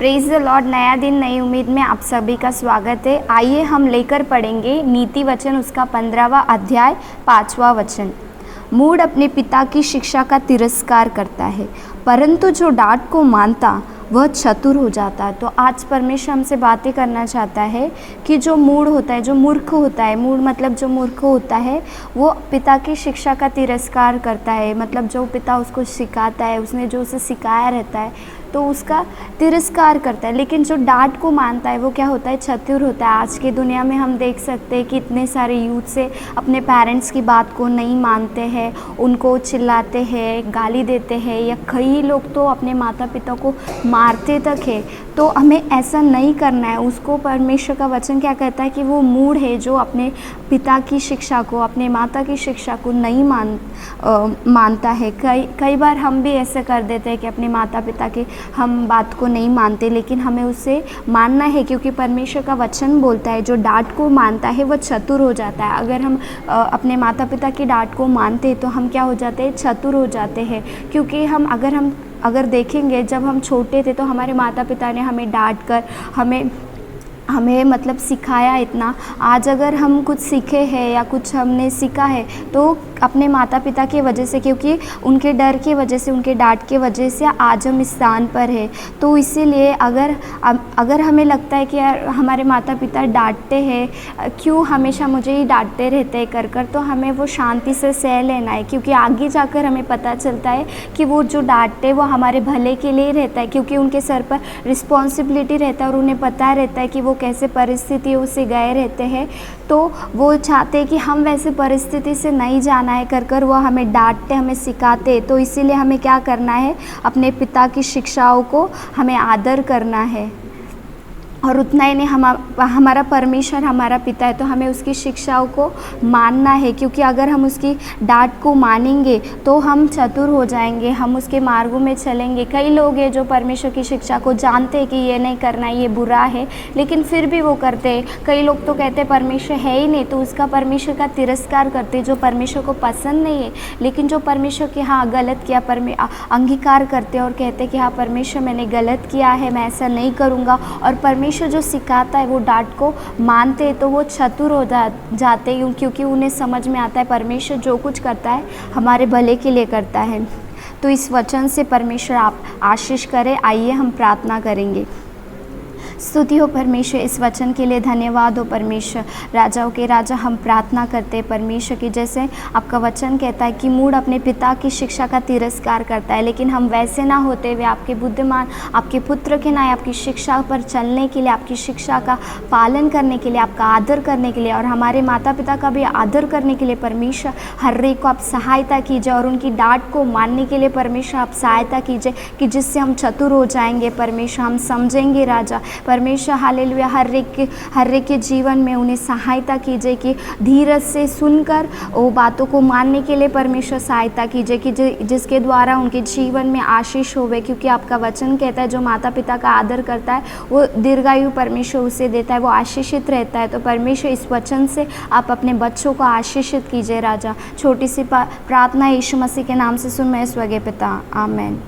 Praise the Lord. नया दिन नई उम्मीद में आप सभी का स्वागत है। आइए हम लेकर पढ़ेंगे नीति वचन उसका 15वां अध्याय 5वां वचन। मूढ़ अपने पिता की शिक्षा का तिरस्कार करता है, परंतु जो डांट को मानता वह चतुर हो जाता है। तो आज परमेश्वर हमसे बातें करना चाहता है कि जो मूढ़ होता है, जो मूर्ख होता है, मूढ़ मतलब जो मूर्ख होता है, वो पिता की शिक्षा का तिरस्कार करता है। मतलब जो पिता उसको सिखाता है, उसने जो उसे सिखाया रहता है, तो उसका तिरस्कार करता है। लेकिन जो डांट को मानता है वो क्या होता है? चतुर होता है। आज की दुनिया में हम देख सकते हैं कि इतने सारे यूथ से अपने पेरेंट्स की बात को नहीं मानते हैं, उनको चिल्लाते हैं, गाली देते हैं, या कई लोग तो अपने माता पिता को मारते तक है। तो हमें ऐसा नहीं करना है। उसको परमेश्वर का वचन क्या कहता है कि वो मूढ़ है जो अपने पिता की शिक्षा को, अपने माता की शिक्षा को नहीं मानता है। कई बार हम भी ऐसे कर देते हैं कि अपने माता पिता के हम बात को नहीं मानते, लेकिन हमें उसे मानना है, क्योंकि परमेश्वर का वचन बोलता है जो डांट को मानता है वह चतुर हो जाता है। अगर हम अपने माता पिता की डांट को मानते हैं तो हम क्या हो जाते हैं? चतुर हो जाते हैं। क्योंकि हम अगर देखेंगे, जब हम छोटे थे तो हमारे माता पिता ने हमें डांट कर हमें मतलब सिखाया इतना। आज अगर हम कुछ सीखे हैं या कुछ हमने सीखा है तो अपने माता पिता की वजह से, क्योंकि उनके डर की वजह से, उनके डांट की वजह से आज हम इस स्थान पर है। तो इसीलिए अगर हमें लगता है कि यार हमारे माता पिता डांटते हैं, क्यों हमेशा मुझे ही डांटते रहते हैं कर तो हमें वो शांति से सह लेना है। क्योंकि आगे जाकर हमें पता चलता है कि वो जो डांटते हैं वो हमारे भले के लिए रहता है, क्योंकि उनके सर पर रिस्पॉन्सिबिलिटी रहता है और उन्हें पता रहता है कि वो कैसे परिस्थितियों से गए रहते हैं। तो वो चाहते हैं कि हम वैसे परिस्थिति से नहीं जाना है कर वो हमें डांटते, हमें सिखाते। तो इसीलिए हमें क्या करना है? अपने पिता की शिक्षाओं को हमें आदर करना है। और उतना ही नहीं, हमारा परमेश्वर हमारा पिता है तो हमें उसकी शिक्षाओं को मानना है। क्योंकि अगर हम उसकी डांट को मानेंगे तो हम चतुर हो जाएंगे, हम उसके मार्गों में चलेंगे। कई लोग हैं जो परमेश्वर की शिक्षा को जानते हैं कि ये नहीं करना, ये बुरा है, लेकिन फिर भी वो करते हैं। कई लोग तो कहते हैं परमेश्वर है ही नहीं, तो उसका परमेश्वर का तिरस्कार करते हैं, जो परमेश्वर को पसंद नहीं है। लेकिन जो परमेश्वर के हाँ गलत किया अंगीकार करते हैं और कहते हैं कि हाँ परमेश्वर मैंने गलत किया है, मैं ऐसा नहीं करूँगा, और परमेश्वर जो सिखाता है वो डांट को मानते हैं, तो वो चतुर हो जाते हैं। क्योंकि उन्हें समझ में आता है परमेश्वर जो कुछ करता है हमारे भले के लिए करता है। तो इस वचन से परमेश्वर आप आशीष करें। आइए हम प्रार्थना करेंगे। स्तुति हो परमेश्वर, इस वचन के लिए धन्यवाद हो परमेश्वर। राजाओं के राजा, हम प्रार्थना करते हैं परमेश्वर की, जैसे आपका वचन कहता है कि मूढ़ अपने पिता की शिक्षा का तिरस्कार करता है, लेकिन हम वैसे ना होते हुए आपके बुद्धिमान, आपके पुत्र के नाम, आपकी शिक्षा पर चलने के लिए, आपकी शिक्षा का पालन करने के लिए, आपका आदर करने के लिए और हमारे माता पिता का भी आदर करने के लिए परमेश्वर हर एक को आप सहायता कीजिए। और उनकी डांट को मानने के लिए परमेश्वर आप सहायता कीजिए कि जिससे हम चतुर हो जाएंगे परमेश्वर, हम समझेंगे राजा। परमेश्वर हालेलुया, हर एक के जीवन में उन्हें सहायता कीजिए कि धीरज से सुनकर वो बातों को मानने के लिए परमेश्वर सहायता कीजिए कि जिसके द्वारा उनके जीवन में आशीष होवे। क्योंकि आपका वचन कहता है जो माता पिता का आदर करता है वो दीर्घायु परमेश्वर उसे देता है, वो आशीषित रहता है। तो परमेश्वर इस वचन से आप अपने बच्चों को आशीषित कीजिए राजा। छोटी सी प्रार्थना यीशु मसीह के नाम से सुन मैं स्वर्गीय पिता, आमीन।